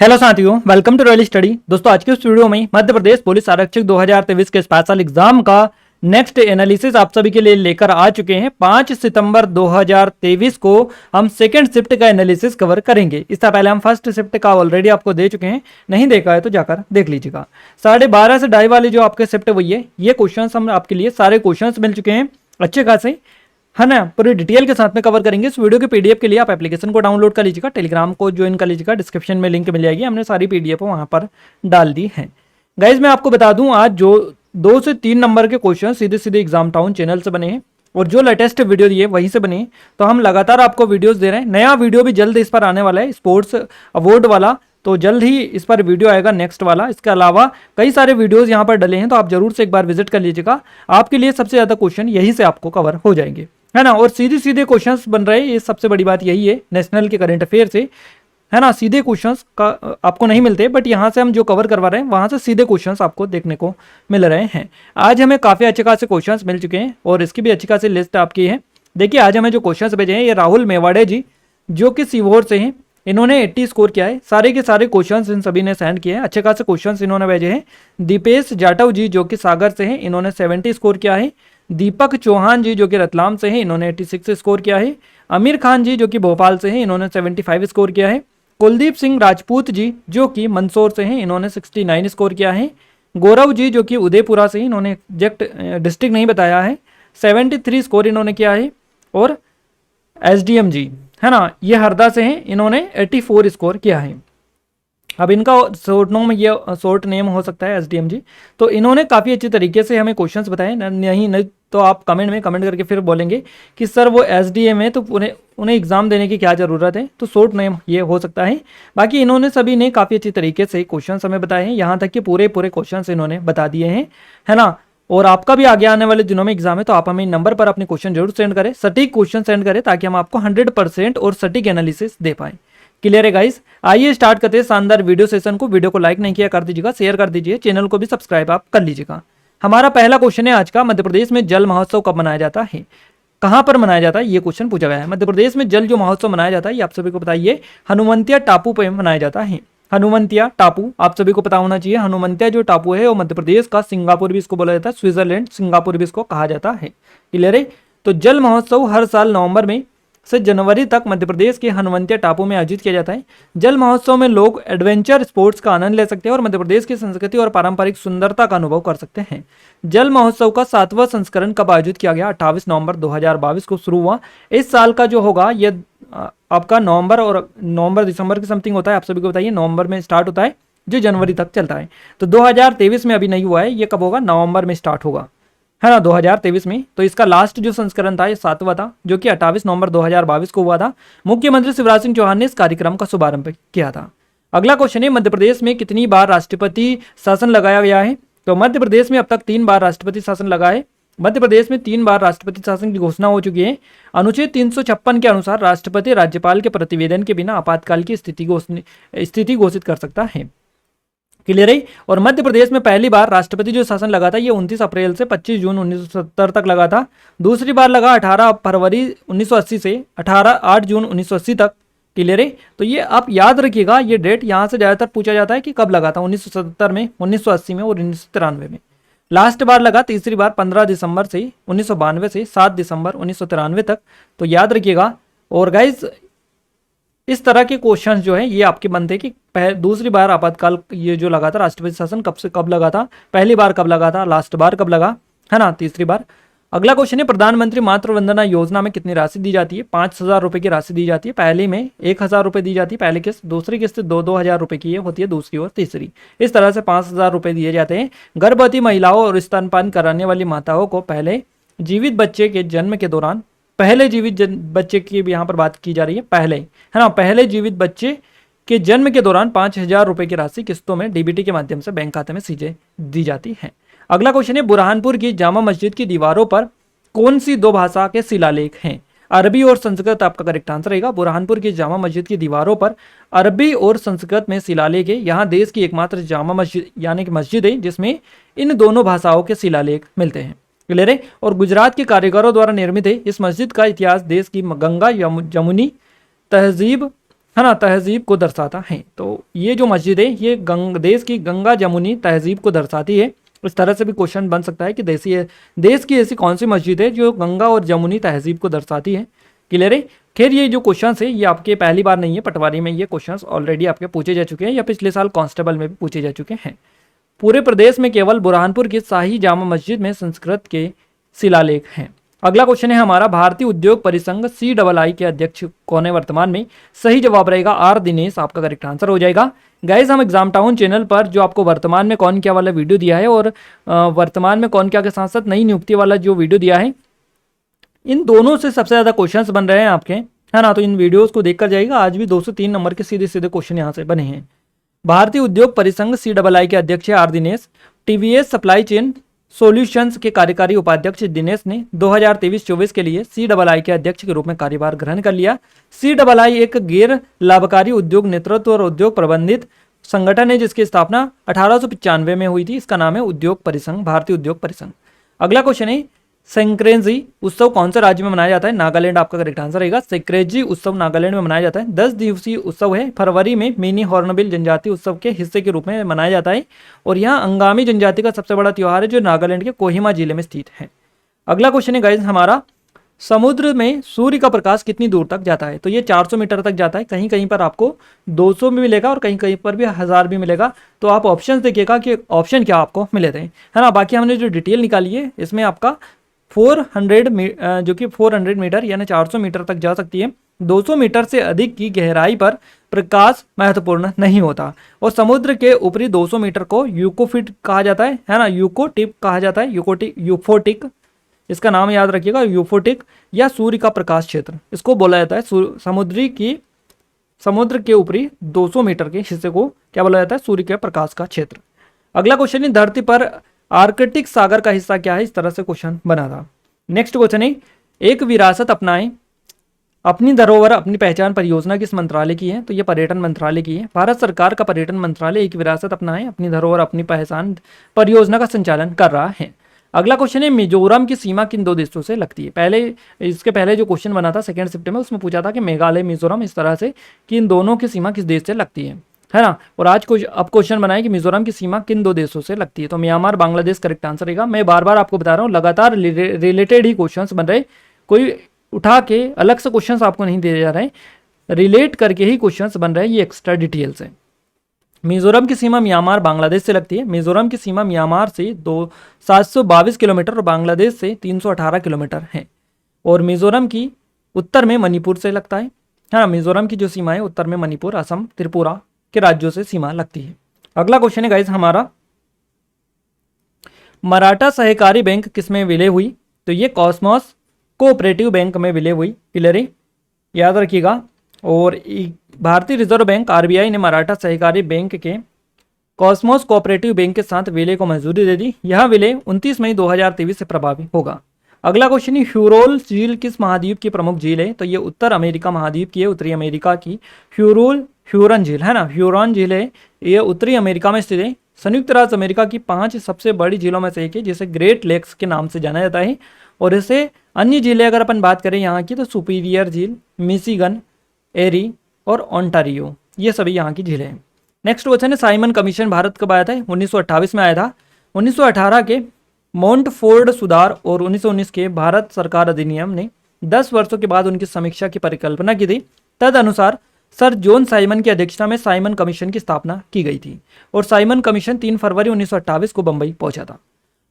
Hello साथियों, welcome to royal study. दोस्तों, आज के इस वीडियो में मध्य प्रदेश पुलिस आरक्षक 2023 के स्पेशल एग्जाम का नेक्स्ट एनालिसिस आप सभी के लिए लेकर आ चुके हैं। 5 सितंबर 2023 को हम सेकंड शिफ्ट का एनालिसिस कवर करेंगे। इससे पहले हम फर्स्ट शिफ्ट का ऑलरेडी आपको दे चुके हैं, नहीं देखा है तो जाकर देख लीजिएगा। 12:30 से 2:30 वाली जो आपके शिफ्ट हुई है, ये क्वेश्चन हम आपके लिए सारे क्वेश्चन मिल चुके हैं अच्छे खासे, है ना। पूरी डिटेल के साथ में कवर करेंगे। इस वीडियो के पीडीएफ के लिए आप एप्लीकेशन को डाउनलोड कर लीजिएगा, टेलीग्राम को ज्वाइन कर लीजिएगा, डिस्क्रिप्शन में लिंक मिल जाएगी। हमने सारी पीडीएफ वहां पर डाल दी है। गाइज मैं आपको बता दूं, आज जो 2 से 3 नंबर के क्वेश्चन सीधे सीधे एग्जाम टाउन चैनल से बने हैं और जो लेटेस्ट वीडियो दिए वहीं से बने हैं। तो हम लगातार आपको वीडियोस दे रहे हैं। नया वीडियो भी जल्द इस पर आने वाला है, स्पोर्ट्स अवार्ड वाला, तो जल्द ही इस पर वीडियो आएगा नेक्स्ट वाला। इसके अलावा कई सारे वीडियोस यहाँ पर डले हैं, तो आप जरूर से एक बार विजिट कर लीजिएगा। आपके लिए सबसे ज्यादा क्वेश्चन यहीं से आपको कवर हो जाएंगे, है ना। और सीधे सीधे क्वेश्चंस बन रहे हैं, ये सबसे बड़ी बात यही है नेशनल के करंट अफेयर से, है ना। सीधे क्वेश्चंस का आपको नहीं मिलते, बट यहाँ से हम जो कवर करवा रहे हैं वहाँ से सीधे क्वेश्चंस आपको देखने को मिल रहे हैं। आज हमें काफ़ी अच्छे खासे क्वेश्चंस मिल चुके हैं और इसकी भी अच्छी खासी लिस्ट आपकी है। देखिए, आज हमें जो क्वेश्चंस भेजे हैं, ये राहुल मेवाड़े जी जो कि सीहोर से हैं, इन्होंने 80 स्कोर किया है। सारे के सारे क्वेश्चंस इन सभी ने सेंड किए हैं, अच्छे खासे क्वेश्चंस इन्होंने भेजे हैं। दीपेश जाटव जी जो कि सागर से हैं, इन्होंने 70 स्कोर किया है। दीपक चौहान जी जो कि रतलाम से हैं, इन्होंने 86 स्कोर किया है। आमिर खान जी जो कि भोपाल से हैं, इन्होंने 75 स्कोर किया है। कुलदीप सिंह राजपूत जी जो कि मंदसौर से हैं, इन्होंने 69 स्कोर किया है। गौरव जी जो कि उदयपुरा से, इन्होंने एग्जैक्ट डिस्ट्रिक्ट नहीं बताया है, 73 स्कोर इन्होंने किया है। और एसडीएम जी, है ना, ये हरदा से हैं, इन्होंने 84 स्कोर किया है। अब इनका शॉर्ट नेम हो सकता है एसडीएम जी। तो इन्होंने काफ़ी अच्छी तरीके से हमें क्वेश्चंस बताए। नहीं तो आप कमेंट करके फिर बोलेंगे कि सर वो एसडीएम है तो उन्हें एग्जाम देने की क्या ज़रूरत है, तो शॉर्ट नेम ये हो सकता है। बाकी इन्होंने सभी ने काफ़ी अच्छी तरीके से क्वेश्चंस हमें बताए हैं, यहाँ तक कि पूरे क्वेश्चंस इन्होंने बता दिए हैं, है ना। और आपका भी आगे आने वाले दिनों में एग्जाम है, तो आप हमें नंबर पर अपने क्वेश्चन जरूर सेंड करें, सटीक क्वेश्चन सेंड करें, ताकि हम आपको 100% और सटीक एनालिसिस दे पाएं। क्लियर है गाइस? आइए स्टार्ट करते हैं शानदार वीडियो सेशन को। वीडियो को लाइक नहीं किया कर दीजिएगा, शेयर कर दीजिए, चैनल को भी सब्सक्राइब आप कर लीजिएगा। हमारा पहला क्वेश्चन है आज का, मध्य प्रदेश में जल महोत्सव कब मनाया जाता है, कहां पर मनाया जाता है, ये क्वेश्चन पूछा गया है। मध्य प्रदेश में जल जो महोत्सव मनाया जाता है, ये आप सभी को बताइए, हनुमंतिया टापू पर मनाया जाता है। हनुमंतिया टापू आप सभी को पता होना चाहिए। हनुमंतिया जो टापू है वो मध्य प्रदेश का, सिंगापुर भी इसको बोला जाता है, स्विट्जरलैंड सिंगापुर भी इसको कहा जाता है। क्लियर है? तो जल महोत्सव हर साल नवंबर में से जनवरी तक मध्य प्रदेश के हनुमंतिया टापू में आयोजित किया जाता है। जल महोत्सव में लोग एडवेंचर स्पोर्ट्स का आनंद ले सकते हैं और मध्य प्रदेश की संस्कृति और पारंपरिक सुंदरता का अनुभव कर सकते हैं। जल महोत्सव का 7वां संस्करण कब आयोजित किया गया? 28 नवंबर 2022 को शुरू हुआ। इस साल का जो होगा ये आपका नवंबर दिसंबर के समथिंग होता है, आप सभी को बताइए। नवंबर में स्टार्ट होता है, जो जनवरी तक चलता है। तो 2023 में अभी नहीं हुआ है, ये कब होगा? नवंबर में स्टार्ट होगा, है ना, 2023 में। तो इसका लास्ट जो संस्करण था ये 7वां था, जो कि 28 नवंबर 2022 को हुआ था। मुख्यमंत्री शिवराज सिंह चौहान ने इस कार्यक्रम का शुभारंभ किया था। अगला क्वेश्चन है, मध्य प्रदेश में कितनी बार राष्ट्रपति शासन लगाया गया है? तो मध्य प्रदेश में अब तक 3 बार राष्ट्रपति शासन लगा है। मध्य प्रदेश में 3 बार राष्ट्रपति शासन की घोषणा हो चुकी है। अनुच्छेद 356 के अनुसार राष्ट्रपति राज्यपाल के प्रतिवेदन के बिना आपातकाल की स्थिति घोषित कर सकता है। क्लियर है? और मध्य प्रदेश में पहली बार राष्ट्रपति जो शासन लगा था ये 29 अप्रैल से 25 जून 1970 तक लगा था। दूसरी बार लगा 18 फरवरी 1980 से 8 जून 1980 तक। क्लियर है? तो ये आप याद रखिएगा, ये डेट यहाँ से ज़्यादातर पूछा जाता है कि कब लगा था, 1977 में, 1980 में और 1993 में। लास्ट बार लगा तीसरी बार 15 दिसंबर से 1992 से 7 दिसंबर 1993 तक। तो याद रखिएगा। और गाइज इस तरह के क्वेश्चंस जो है ये आपके बनते कि दूसरी बार आपातकाल ये जो लगा था राष्ट्रपति शासन कब से कब लगा था, पहली बार कब लगा था, लास्ट बार कब लगा, है ना, तीसरी बार। अगला क्वेश्चन है, प्रधानमंत्री मातृ वंदना योजना में कितनी राशि दी जाती है? 5,000 रुपए की राशि दी जाती है। पहले में 1,000 रुपए दी जाती है, पहली किस्त। दूसरी किस्त 2,000 रुपए की होती है, दूसरी और तीसरी। इस तरह से 5,000 रुपए दिए जाते हैं। गर्भवती महिलाओं और स्तनपान कराने वाली माताओं को पहले जीवित बच्चे के जन्म के दौरान, पहले जीवित बच्चे की भी यहाँ पर बात की जा रही है, पहले, है ना, पहले जीवित बच्चे के जन्म के दौरान 5,000 रुपए की राशि किस्तों में डीबीटी के माध्यम से बैंक खाते में सीधे दी जाती है। अगला क्वेश्चन है, बुरहानपुर की जामा मस्जिद की दीवारों पर कौन सी 2 भाषा के शिलालेख हैं? अरबी और संस्कृत आपका करेक्ट आंसर रहेगा। बुरहानपुर की जामा मस्जिद की दीवारों पर अरबी और संस्कृत में शिलालेख है। यहाँ देश की एकमात्र जामा मस्जिद यानी कि मस्जिद है जिसमें इन दोनों भाषाओं के शिलालेख मिलते हैं। क्लियर है? और गुजरात के कारीगरों द्वारा निर्मित है। इस मस्जिद का इतिहास देश की गंगा जमुनी तहजीब है ना, तहजीब को दर्शाता है। तो ये जो मस्जिद है ये देश की गंगा जमुनी तहजीब को दर्शाती है। इस तरह से भी क्वेश्चन बन सकता है कि देश की ऐसी कौन सी मस्जिद है जो गंगा और जमुनी तहजीब को दर्शाती है। क्लियर है। खैर ये जो क्वेश्चन है ये आपके पहली बार नहीं है, पटवारी में ये क्वेश्चन ऑलरेडी आपके पूछे जा चुके हैं या पिछले साल कांस्टेबल में भी पूछे जा चुके हैं। पूरे प्रदेश में केवल बुरहानपुर की शाही जामा मस्जिद में संस्कृत के शिलालेख हैं। अगला क्वेश्चन है हमारा, भारतीय उद्योग परिसंघ CII के अध्यक्ष कौन है वर्तमान में? सही जवाब रहेगा R दिनेश, आपका करेक्ट आंसर हो जाएगा। गाइज हम एग्जाम टाउन चैनल पर जो आपको वर्तमान में कौन क्या वाला वीडियो दिया है और वर्तमान में कौन क्या के साथ साथ नई नियुक्ति वाला जो वीडियो दिया है, इन दोनों से सबसे ज्यादा क्वेश्चंस बन रहे हैं आपके, है ना। तो इन वीडियोस को देखकर जाइएगा। आज भी 2 से 3 नंबर के सीधे सीधे क्वेश्चन यहाँ से बने हैं। भारतीय उद्योग परिसंघ CII के अध्यक्ष है R Dinesh. TVS supply chain solutions के कार्यकारी उपाध्यक्ष दिनेश ने 2023-24 के लिए CII के अध्यक्ष के रूप में कार्यभार ग्रहण कर लिया। CII एक गैर लाभकारी उद्योग नेतृत्व और उद्योग प्रबंधित संगठन है जिसकी स्थापना 1895 में हुई थी। इसका नाम है उद्योग परिसंघ, भारतीय उद्योग परिसंघ। अगला क्वेश्चन है, सेंक्रेजी उत्सव कौन से राज्य में मनाया जाता है? नागालैंड, आपका करेक्ट आंसर रहेगा। सेक्रेजी उत्सव नागालैंड में मनाया जाता है। 10 दिवसीय उत्सव है। फरवरी में मिनी हॉर्नबिल जनजाति उत्सव के हिस्से के रूप में मनाया जाता है और यहाँ अंगामी जनजाति का सबसे बड़ा त्योहार है जो नागालैंड के कोहिमा जिले में स्थित है। अगला क्वेश्चन है गाइस हमारा, समुद्र में सूर्य का प्रकाश कितनी दूर तक जाता है? तो ये 400 मीटर तक जाता है। कहीं कहीं पर आपको 200 भी मिलेगा और कहीं कहीं पर भी 1000 भी मिलेगा। तो आप ऑप्शन देखिएगा कि ऑप्शन क्या आपको मिले थे, है ना। बाकी हमने जो डिटेल निकाली है इसमें आपका 400 जो कि 400 मीटर यानी 400 मीटर तक जा सकती है। 200 मीटर से अधिक की गहराई पर प्रकाश महत्वपूर्ण नहीं होता और समुद्र के ऊपरी 200 मीटर को यूकोफिट कहा जाता है ना, यूकोटिप कहा जाता है, यूफोटिक, इसका नाम याद रखिएगा, यूफोटिक या सूर्य का प्रकाश क्षेत्र इसको बोला जाता है। समुद्र के ऊपरी 200 मीटर के हिस्से को क्या बोला जाता है? सूर्य के प्रकाश का क्षेत्र। अगला क्वेश्चन है, धरती पर आर्कटिक सागर का हिस्सा क्या है? इस तरह से क्वेश्चन बना था। नेक्स्ट क्वेश्चन है, एक विरासत अपनाएं अपनी धरोहर अपनी पहचान परियोजना किस मंत्रालय की है? तो ये पर्यटन मंत्रालय की है। भारत सरकार का पर्यटन मंत्रालय एक विरासत अपनाएं अपनी धरोहर अपनी पहचान परियोजना का संचालन कर रहा है। अगला क्वेश्चन है, मिजोरम की सीमा किन 2 देशों से लगती है? इसके पहले जो क्वेश्चन बना था 2 शिफ्ट में उसमें पूछा था कि मेघालय मिजोरम इस तरह से कि इन दोनों की सीमा किस देश से लगती है ना। और आज अब क्वेश्चन बनाए कि मिजोरम की सीमा किन 2 देशों से लगती है? तो म्यांमार, बांग्लादेश करेक्ट आंसर रहेगा। मैं बार बार आपको बता रहा हूँ लगातार रिलेटेड ही क्वेश्चंस बन रहे, कोई उठा के अलग से क्वेश्चंस आपको नहीं दिए जा रहे, रिलेट करके ही क्वेश्चंस बन रहे हैं, ये एक्स्ट्रा डिटेल से। मिजोरम की सीमा म्यांमार बांग्लादेश से लगती है। मिजोरम की सीमा म्यांमार से 722 किलोमीटर और बांग्लादेश से 318 किलोमीटर है और मिजोरम की उत्तर में मणिपुर से लगता है। हाँ, मिजोरम की जो सीमा है उत्तर में मणिपुर, असम, त्रिपुरा के राज्यों से सीमा लगती है। अगला क्वेश्चन है गाइस हमारा, मराठा सहकारी बैंक किसमें विलय हुई? तो ये कॉस्मोस कोऑपरेटिव बैंक में विलय हुई। क्लियर है, याद रखिएगा। और भारतीय रिजर्व बैंक RBI ने मराठा सहकारी बैंक के कॉस्मोस कोऑपरेटिव बैंक के साथ विलय को मंजूरी दे दी। यह विलय 29 मई 2023 से प्रभावी होगा। अगला क्वेश्चन है, ह्यूरोल झील किस महाद्वीप की प्रमुख झील है? तो ये उत्तर अमेरिका महाद्वीप की है, उत्तरी अमेरिका की ह्यूरन झील, है ना, ह्यूरॉन झील है, ये उत्तरी अमेरिका में स्थित है। संयुक्त राज्य अमेरिका की 5 सबसे बड़ी झीलों में से एक है जिसे ग्रेट लेक्स के नाम से जाना जाता है। और इसे अन्य झीलें अगर अपन बात करें यहाँ की तो सुपीरियर झील, मिशिगन, एरी और ओंटारियो, ये सभी यहाँ की झीलें हैं। नेक्स्ट क्वेश्चन है, साइमन कमीशन भारत कब आया था? 1928 में आया था। 1918 के मोंटफोर्ड सुधार और 1919 के भारत सरकार अधिनियम ने 10 वर्षों के बाद उनकी समीक्षा की परिकल्पना की थी। तद अनुसार सर जॉन साइमन की अध्यक्षता में साइमन कमीशन की स्थापना की गई थी और साइमन कमीशन 3 फरवरी 1928 को बंबई पहुंचा था।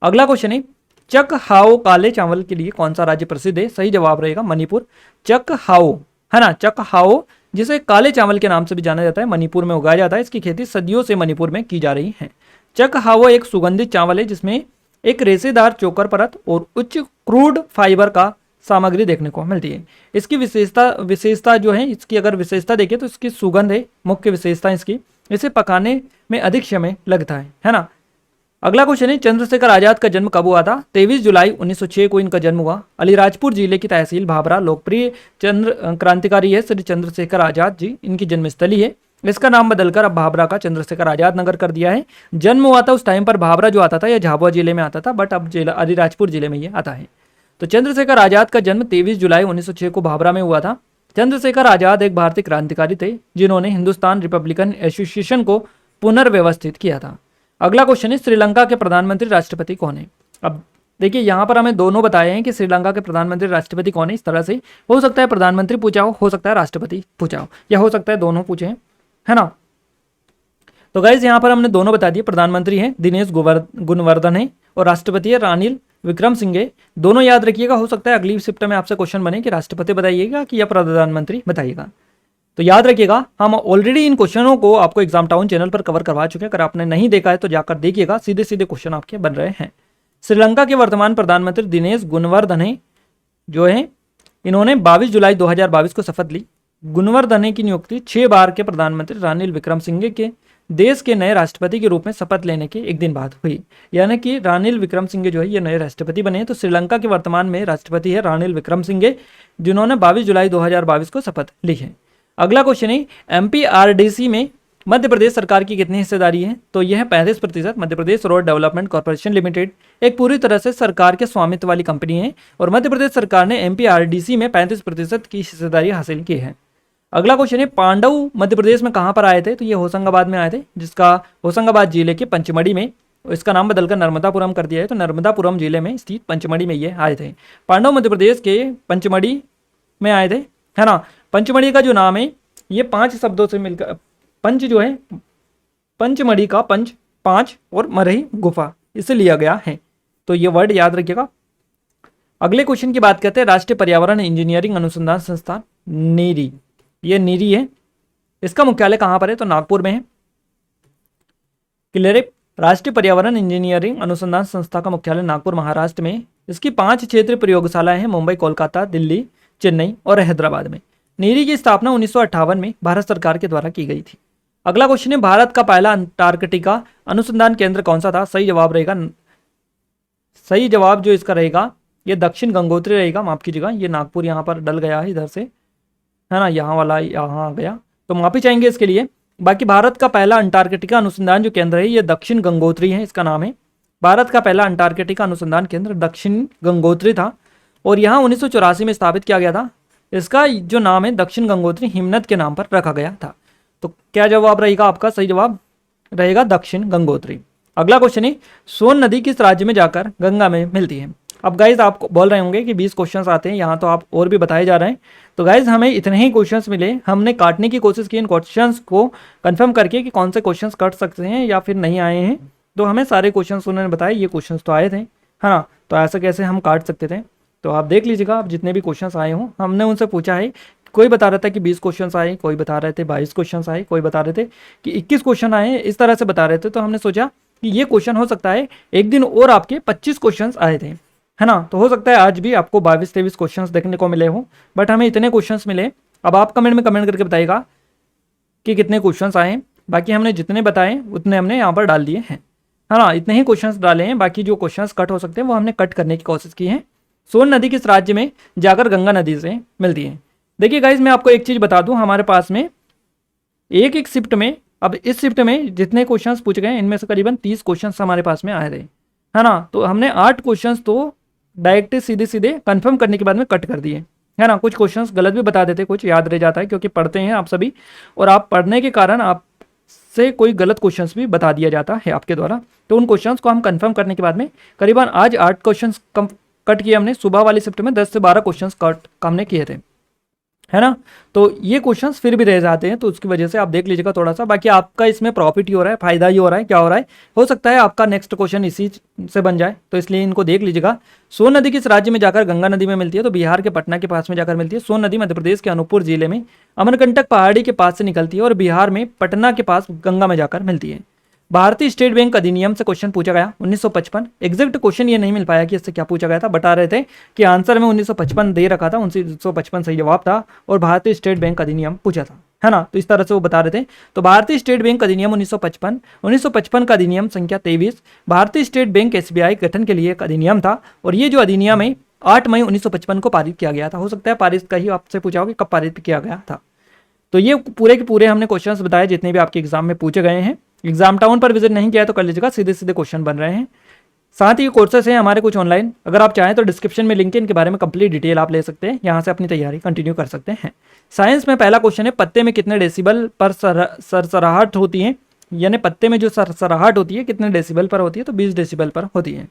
अगला क्वेश्चन है, चक हाओ काले चावल के लिए कौन सा राज्य प्रसिद्ध है? सही जवाब रहेगा मणिपुर। चक हाओ, है ना, चक हाओ जिसे काले चावल के नाम से भी जाना जाता है, मणिपुर में उगाया जाता है। इसकी खेती सदियों से मणिपुर में की जा रही है। चक हाओ एक सुगंधित चावल है जिसमें एक रेशेदार चोकर परत और उच्च क्रूड फाइबर का सामग्री देखने को मिलती है। इसकी विशेषता जो है, इसकी अगर विशेषता देखें तो इसकी सुगंध है मुख्य विशेषता इसकी। इसे पकाने में अधिक समय लगता है ना। अगला क्वेश्चन है, चंद्रशेखर आजाद का जन्म कब हुआ था? 23 जुलाई 1906 को इनका जन्म हुआ। अलीराजपुर जिले की तहसील भाभरा लोकप्रिय क्रांतिकारी है श्री चंद्रशेखर आजाद जी, इनकी जन्मस्थली है। इसका नाम बदलकर अब भाभरा का चंद्रशेखर आजाद नगर कर दिया है। जन्म हुआ था उस टाइम पर भाभरा जो आता था यह झाबुआ जिले में आता था, बट अब अलीराजपुर जिले में ये आता है। तो चंद्रशेखर आजाद का जन्म 23 जुलाई 1906 को भाभरा में हुआ था। चंद्रशेखर आजाद एक भारतीय क्रांतिकारी थे जिन्होंने हिंदुस्तान रिपब्लिकन एसोसिएशन को पुनर्व्यवस्थित किया था। अगला क्वेश्चन है, श्रीलंका के प्रधानमंत्री राष्ट्रपति कौन है? अब देखिए यहाँ पर हमें दोनों बताए हैं कि श्रीलंका के प्रधानमंत्री राष्ट्रपति कौन है। इस तरह से हो सकता है प्रधानमंत्री पूछा हो सकता है राष्ट्रपति पूछा हो, या हो सकता है दोनों पूछे, है ना। तो गाइज यहाँ पर हमने दोनों बता दिए। प्रधानमंत्री है दिनेश गुणवर्धन है और राष्ट्रपति है रानिल विक्रमसिंघे। दोनों याद रखिएगा, हो सकता है अगली शिफ्ट में आपसे क्वेश्चन बने कि राष्ट्रपति बताइएगा कि या प्रधानमंत्री बताइएगा। तो याद रखिएगा, हम ऑलरेडी इन क्वेश्चनों को आपको एग्जाम टाउन चैनल पर कवर करवा चुके हैं। अगर आपने नहीं देखा है तो जाकर देखिएगा, सीधे सीधे क्वेश्चन आपके बन रहे हैं। श्रीलंका के वर्तमान प्रधानमंत्री दिनेश गुणवर्धने जो है, इन्होंने 22 जुलाई 2022 को शपथ ली। गुणवर्धने की नियुक्ति 6 बार के प्रधानमंत्री रानिल विक्रमसिंघे के देश के नए राष्ट्रपति के रूप में शपथ लेने के एक दिन बाद हुई। यानी कि रानिल विक्रमसिंघे जो है ये नए राष्ट्रपति बने हैं। तो श्रीलंका के वर्तमान में राष्ट्रपति है रानिल विक्रमसिंघे, जिन्होंने 22 जुलाई 2022 को शपथ ली है। अगला क्वेश्चन है, एमपीआरडीसी में मध्य प्रदेश सरकार की कितनी हिस्सेदारी है? तो यह 35%। Madhya Pradesh road development corporation limited एक पूरी तरह से सरकार के स्वामित्व वाली कंपनी है और मध्य प्रदेश सरकार ने एमपीआरडीसी में 35% की हिस्सेदारी हासिल की है। अगला क्वेश्चन है, पांडव मध्य प्रदेश में कहाँ पर आए थे? तो ये होशंगाबाद में आए थे, जिसका होशंगाबाद जिले के पंचमढ़ी में, इसका नाम बदलकर नर्मदापुरम कर दिया है। तो नर्मदापुरम जिले में स्थित पंचमढ़ी में ये आए थे। पांडव मध्य प्रदेश के पंचमढ़ी में आए थे, है ना। पंचमढ़ी का जो नाम है ये 5 शब्दों से मिलकर, पंच जो है पंचमढ़ी का पंच 5 और मरही गुफा, इसे लिया गया है। तो ये वर्ड याद रखिएगा। अगले क्वेश्चन की बात करते हैं, राष्ट्रीय पर्यावरण इंजीनियरिंग अनुसंधान संस्थान नीरी, ये नीरी है, इसका मुख्यालय कहाँ पर है? तो नागपुर में है। क्लियर है। राष्ट्रीय पर्यावरण इंजीनियरिंग अनुसंधान संस्था का मुख्यालय नागपुर महाराष्ट्र में। इसकी 5 क्षेत्रीय प्रयोगशालाएं हैं, मुंबई, कोलकाता, दिल्ली, चेन्नई और हैदराबाद में। नीरी की स्थापना 1958 में भारत सरकार के द्वारा की गई थी। अगला क्वेश्चन है, भारत का पहला अंटार्कटिका अनुसंधान केंद्र कौन सा था? सही जवाब रहेगा, सही जवाब जो इसका रहेगा ये दक्षिण गंगोत्री रहेगा। माफ कीजिएगा, ये नागपुर यहाँ पर डल गया है इधर से, है ना, यहाँ वाला यहाँ आ गया, तो माफी चाहेंगे इसके लिए। बाकी भारत का पहला अंटार्कटिका अनुसंधान जो केंद्र है ये दक्षिण गंगोत्री है, इसका नाम है। भारत का पहला अंटार्कटिका अनुसंधान केंद्र दक्षिण गंगोत्री था और यहाँ 1984 में स्थापित किया गया था। इसका जो नाम है दक्षिण गंगोत्री हिमनद के नाम पर रखा गया था। तो क्या जवाब रहेगा आपका? सही जवाब रहेगा दक्षिण गंगोत्री। अगला क्वेश्चन है, सोन नदी किस राज्य में जाकर गंगा में मिलती है? अब गाइज आप बोल रहे होंगे कि 20 क्वेश्चंस आते हैं, यहाँ तो आप और भी बताए जा रहे हैं। तो गाइज हमें इतने ही क्वेश्चंस मिले, हमने काटने की कोशिश की इन क्वेश्चंस को कंफर्म करके कि कौन से क्वेश्चंस कट सकते हैं या फिर नहीं आए हैं। तो हमें सारे क्वेश्चंस उन्होंने बताए, ये क्वेश्चंस तो आए थे, है ना। तो ऐसा कैसे हम काट सकते थे? तो आप देख लीजिएगा, आप जितने भी क्वेश्चंस आए हों हमने उनसे पूछा है। कोई बता रहा था कि 20 क्वेश्चंस आए, कोई बता रहे थे 22 क्वेश्चंस आए, कोई बता रहे थे कि 21 क्वेश्चन आए, इस तरह से बता रहे थे। तो हमने सोचा कि ये क्वेश्चन हो सकता है एक दिन और आपके 25 क्वेश्चंस आए थे, है ना। तो हो सकता है आज भी आपको 22-23 क्वेश्चंस देखने को मिले हों, बट हमें इतने क्वेश्चंस मिले। अब आप कमेंट में कमेंट करके बताइएगा कि कितने क्वेश्चंस आए। बाकी हमने जितने बताए उतने हमने यहाँ पर डाल दिए हैं, है ना। इतने ही क्वेश्चंस डाले हैं, बाकी जो क्वेश्चंस कट हो सकते हैं वो हमने कट करने की कोशिश की है। सोन नदी किस राज्य में जाकर गंगा नदी से मिलती है? देखिए गाइज मैं आपको एक चीज़ बता दूं, हमारे पास में एक एक शिफ्ट में, अब इस शिफ्ट में जितने क्वेश्चंस पूछे गए इनमें से करीबन 30 क्वेश्चंस हमारे पास में आए थे, है ना। तो हमने 8 क्वेश्चंस तो डायरेक्ट सीधे सीधे कंफर्म करने के बाद में कट कर दिए, है ना। कुछ क्वेश्चंस गलत भी बता देते, कुछ याद रह जाता है क्योंकि पढ़ते हैं आप सभी, और आप पढ़ने के कारण आपसे कोई गलत क्वेश्चंस भी बता दिया जाता है आपके द्वारा। तो उन क्वेश्चंस को हम कंफर्म करने के बाद में करीबन आज 8 क्वेश्चंस कट किए हमने। सुबह वाली शिफ्ट में 10 से 12 क्वेश्चंस कट हमने किए थे, है ना। तो ये क्वेश्चंस फिर भी रह जाते हैं, तो उसकी वजह से आप देख लीजिएगा थोड़ा सा। बाकी आपका इसमें प्रॉफिट ही हो रहा है, फायदा ही हो रहा है, क्या हो रहा है, हो सकता है आपका नेक्स्ट क्वेश्चन इसी से बन जाए, तो इसलिए इनको देख लीजिएगा। सोन नदी किस राज्य में जाकर गंगा नदी में मिलती है? तो बिहार के पटना के पास में जाकर मिलती है। सोन नदी मध्य प्रदेश के अनूपपुर जिले में अमरकंटक पहाड़ी के पास से निकलती है और बिहार में पटना के पास गंगा में जाकर मिलती है। भारतीय स्टेट बैंक अधिनियम से क्वेश्चन पूछा गया 1955। एग्जैक्ट क्वेश्चन ये नहीं मिल पाया कि इससे क्या पूछा गया था, बता रहे थे कि आंसर में 1955 दे रखा था, 1955 सही जवाब था और भारतीय स्टेट बैंक अधिनियम पूछा था, है ना। तो इस तरह से वो बता रहे थे। तो भारतीय स्टेट बैंक अधिनियम 1955 का अधिनियम संख्या 23 भारतीय स्टेट बैंक SBI गठन के लिए एक अधिनियम था और ये जो अधिनियम है 8 मई 1955 को पारित किया गया था। हो सकता है पारित का ही आपसे पूछा हो कि कब पारित किया गया था। तो ये पूरे के पूरे हमने क्वेश्चंस बताए जितने भी आपके एग्जाम में पूछे गए हैं। एग्जाम टाउन पर विजिट नहीं किया तो कर लीजिएगा, सीधे सीधे क्वेश्चन बन रहे हैं। साथ ही कोर्सेस हैं हमारे कुछ ऑनलाइन, अगर आप चाहें तो डिस्क्रिप्शन में लिंक है, इनके बारे में कंप्लीट डिटेल आप ले सकते हैं, यहाँ से अपनी तैयारी कंटिन्यू कर सकते हैं। साइंस में पहला क्वेश्चन है, पत्ते में कितने डेसिबल पर सरसराहट होती है, यानी पत्ते में जो सरसराहट होती है कितने डेसिबल पर होती है, तो 20 डेसिबल पर होती है।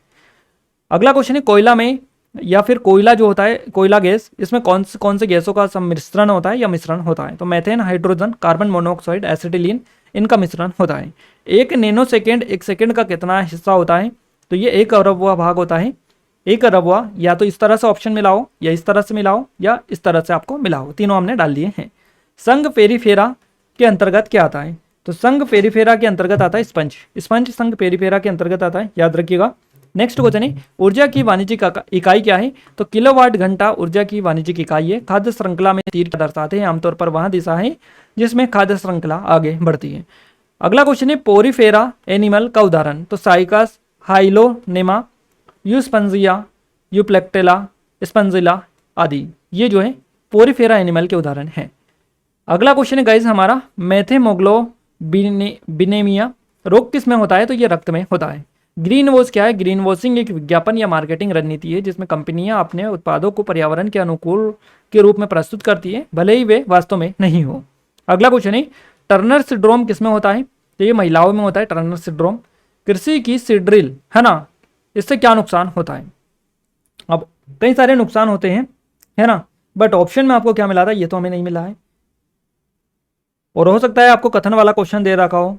अगला क्वेश्चन है, कोयला में या फिर कोयला जो होता है, कोयला गैस, इसमें कौन से गैसों का सम्मिश्रण होता है या मिश्रण होता है, तो methane, hydrogen, carbon monoxide, acetylene, इनका मिश्रण होता है। 1 नैनो सेकेंड 1 सेकेंड का कितना हिस्सा होता है, तो ये 1 अरबवां भाग होता है। 1 अरबवां, या तो इस तरह से ऑप्शन मिलाओ या इस तरह से मिलाओ या इस तरह से आपको मिलाओ, तीनों हमने डाल दिए हैं। संघ पेरीफेरा के अंतर्गत क्या आता है, तो संघ पेरीफेरा के अंतर्गत आता है स्पंज। स्पंज संघ पेरीफेरा के अंतर्गत आता है, याद रखिएगा। नेक्स्ट क्वेश्चन है, ऊर्जा की वाणिज्यिक इकाई क्या है, तो किलोवाट घंटा ऊर्जा की वाणिज्यिक इकाई है। खाद्य श्रृंखला में तीर क्या दर्शाते हैं, आमतौर पर वह दिशा है जिसमें खाद्य श्रृंखला आगे बढ़ती है। अगला क्वेश्चन है, पोरीफेरा एनिमल का उदाहरण, तो साइकस, हाइलोनेमा, यूस्पंजिया, यूप्लेक्टेला, स्पंजिला आदि, ये जो है पोरीफेरा एनिमल के उदाहरण हैं। अगला क्वेश्चन है गाइज हमारा, मैथेमोग्लोबिनेमिया रोग किस में होता है, तो ये रक्त में होता है। ग्रीन वॉश क्या है, ग्रीन वॉशिंग एक विज्ञापन या मार्केटिंग रणनीति है जिसमें कंपनियां अपने उत्पादों को पर्यावरण के अनुकूल के रूप में प्रस्तुत करती है, भले ही वे वास्तव में नहीं हो। अगला क्वेश्चन है, टर्नर सिंड्रोम किस में होता है, तो ये महिलाओं में होता है टर्नर सिंड्रोम। कृषि की सीड्रिल है ना, इससे क्या नुकसान होता है, अब कई सारे नुकसान होते हैं है ना, बट ऑप्शन में आपको क्या मिला था, ये तो हमें नहीं मिला है, और हो सकता है आपको कथन वाला क्वेश्चन दे रखा हो।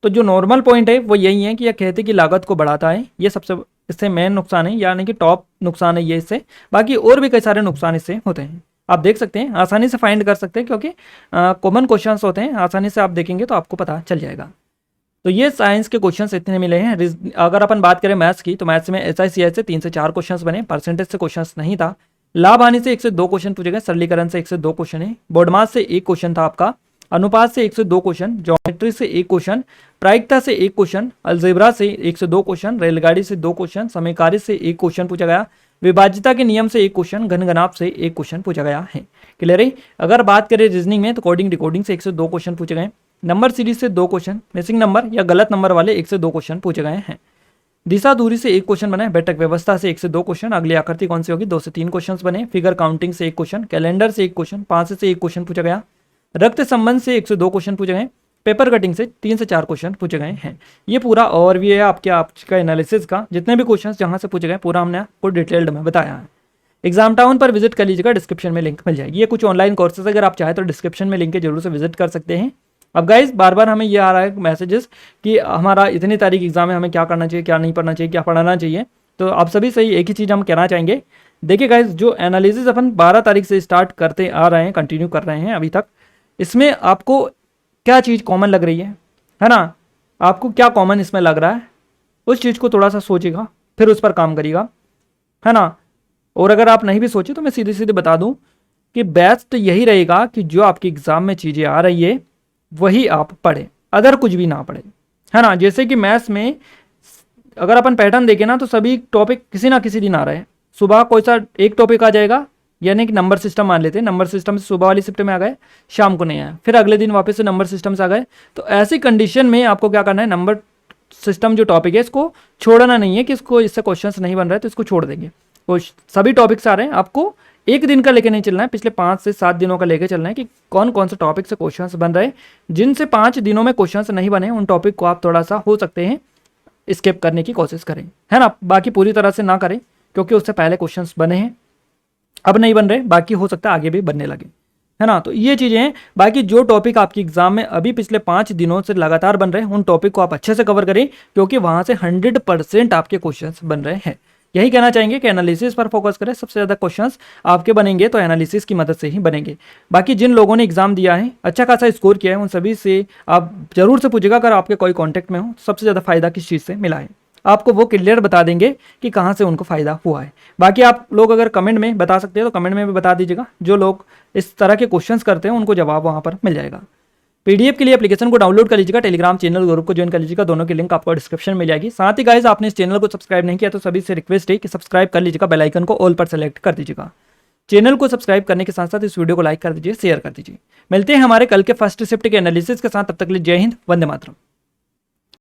तो जो नॉर्मल पॉइंट है वो यही है कि यह खेती की लागत को बढ़ाता है, ये सबसे इससे मेन नुकसान है, यानी कि टॉप नुकसान है ये इससे। बाकी और भी कई सारे नुकसान इससे होते हैं, आप देख सकते हैं, आसानी से फाइंड कर सकते हैं, क्योंकि कॉमन क्वेश्चंस होते हैं, आसानी से आप देखेंगे तो आपको पता चल जाएगा। तो ये साइंस के क्वेश्चंस इतने मिले हैं। अगर अपन बात करें मैथ्स की, तो मैथ्स में SICI से 3 से 4 क्वेश्चन बने, परसेंटेज से क्वेश्चन नहीं था। लाभ हानि से 1 से 2 क्वेश्चन पूछे गए, सरलीकरण से 1 से 2 क्वेश्चन है, बोर्डमास से 1 क्वेश्चन था आपका, अनुपात से 1 से 2 क्वेश्चन, ज्योमेट्री से 1 क्वेश्चन, प्रायिकता से 1 क्वेश्चन, अलजेब्रा से 1 से 2 क्वेश्चन, रेलगाड़ी से 2 क्वेश्चन, समीकारी से 1 क्वेश्चन पूछा गया, विभाज्यता के नियम से 1 क्वेश्चन, घनघनाभ से 1 क्वेश्चन पूछा गया है। क्लियर है। अगर बात करें रीजनिंग में, तो कोडिंग डिकोडिंग से 1 से 2 क्वेश्चन पूछे गए, नंबर सीरीज से 2 क्वेश्चन, मिसिंग नंबर या गलत नंबर वाले 1 से 2 क्वेश्चन पूछे गए हैं। दिशा दूरी से 1 क्वेश्चन बने, बैठक व्यवस्था से 1 से 2 क्वेश्चन, अगली आकृति कौन सी होगी, 2 से 3 क्वेश्चन बने, फिगर काउंटिंग से 1 क्वेश्चन, कैलेंडर से 1 क्वेश्चन, 5 से 1 क्वेश्चन पूछा गया, रक्त संबंध से 1 से 2 क्वेश्चन पूछे गए, पेपर कटिंग से 3 से 4 क्वेश्चन पूछे गए हैं। ये पूरा ओवरव्यू है आपका एनालिसिस का, जितने भी क्वेश्चन जहां से पूछे गए पूरा हमने आपको डिटेल्ड में बताया है। एग्जाम टाउन पर विजिट कर लीजिएगा, डिस्क्रिप्शन में लिंक मिल जाएगी। ये कुछ ऑनलाइन कोर्सेज अगर आप चाहें तो डिस्क्रिप्शन में लिंक के जरूर से विजिट कर सकते हैं। अब गाइज बार बार हमें ये आ रहा है मैसेजेस कि हमारा इतनी तारीख एग्जाम है, हमें क्या करना चाहिए, क्या नहीं पढ़ना चाहिए, क्या पढ़ाना चाहिए। तो आप सभी से एक ही चीज़ हम कहना चाहेंगे, देखिए गाइज जो एनालिसिस अपन 12 तारीख से स्टार्ट करते आ रहे हैं, कंटिन्यू कर रहे हैं अभी तक, इसमें आपको क्या चीज़ कॉमन लग रही है ना, आपको क्या कॉमन इसमें लग रहा है, उस चीज़ को थोड़ा सा सोचिएगा, फिर उस पर काम करिएगा, है ना। और अगर आप नहीं भी सोचे तो मैं सीधे सीधे बता दूं कि बेस्ट यही रहेगा कि जो आपके एग्जाम में चीज़ें आ रही है वही आप पढ़ें, अदर कुछ भी ना पढ़े, है ना। जैसे कि मैथ्स में अगर अपन पैटर्न देखें ना, तो सभी टॉपिक किसी ना किसी दिन आ रहे हैं। सुबह कोई सा एक टॉपिक आ जाएगा, यानी कि नंबर सिस्टम मान लेते हैं, नंबर सिस्टम से सुबह वाली शिफ्ट में आ गए, शाम को नहीं आया, फिर अगले दिन वापस से नंबर सिस्टम से आ गए। तो ऐसी कंडीशन में आपको क्या करना है, नंबर सिस्टम जो टॉपिक है इसको छोड़ना नहीं है कि इसको इससे क्वेश्चन नहीं बन रहा है तो इसको छोड़ देंगे। तो सभी टॉपिक्स आ रहे हैं, आपको एक दिन का लेके नहीं चलना है, पिछले 5 से 7 दिनों का लेके चलना है कि कौन कौन से टॉपिक से क्वेश्चंस बन रहे हैं। जिनसे 5 दिनों में क्वेश्चंस नहीं बने उन टॉपिक को आप थोड़ा सा हो सकते हैं स्किप करने की कोशिश करें, है ना। बाकी पूरी तरह से ना करें, क्योंकि उससे पहले क्वेश्चंस बने हैं, अब नहीं बन रहे, बाकी हो सकता है आगे भी बनने लगे, है ना। तो ये चीज़ें हैं। बाकी जो टॉपिक आपकी एग्जाम में अभी पिछले 5 दिनों से लगातार बन रहे हैं उन टॉपिक को आप अच्छे से कवर करें, क्योंकि वहाँ से 100% आपके क्वेश्चंस बन रहे हैं। यही कहना चाहेंगे कि एनालिसिस पर फोकस करें, सबसे ज़्यादा क्वेश्चंस आपके बनेंगे तो एनालिसिस की मदद से ही बनेंगे। बाकी जिन लोगों ने एग्जाम दिया है, अच्छा खासा स्कोर किया है, उन सभी से आप जरूर से पूछेगा, अगर आपके कोई कॉन्टैक्ट में हो सबसे ज़्यादा फायदा किस चीज़ से मिला है, आपको वो क्लियर बता देंगे कि कहाँ से उनको फायदा हुआ है। बाकी आप लोग अगर कमेंट में बता सकते हैं तो कमेंट में भी बता दीजिएगा, जो लोग इस तरह के क्वेश्चंस करते हैं उनको जवाब वहाँ पर मिल जाएगा। पीडीएफ के लिए एप्लीकेशन को डाउनलोड कर लीजिएगा, टेलीग्राम चैनल ग्रुप को ज्वाइन कर लीजिएगा, दोनों की लिंक आपको डिस्क्रिप्शन में मिल जाएगी। साथ ही गाइस आपने इस चैनल को सब्सक्राइब नहीं किया तो सभी से रिक्वेस्ट है कि सब्सक्राइब कर लीजिएगा, बेल आइकन को ऑल पर सेलेक्ट कर दीजिएगा। चैनल को सब्सक्राइब करने के साथ साथ इस वीडियो को लाइक कर दीजिए, शेयर कर दीजिए। मिलते हैं हमारे कल के फर्स्ट शिफ्ट के एनालिसिस के साथ, तब तक के लिए जय हिंद, वंदे मातरम।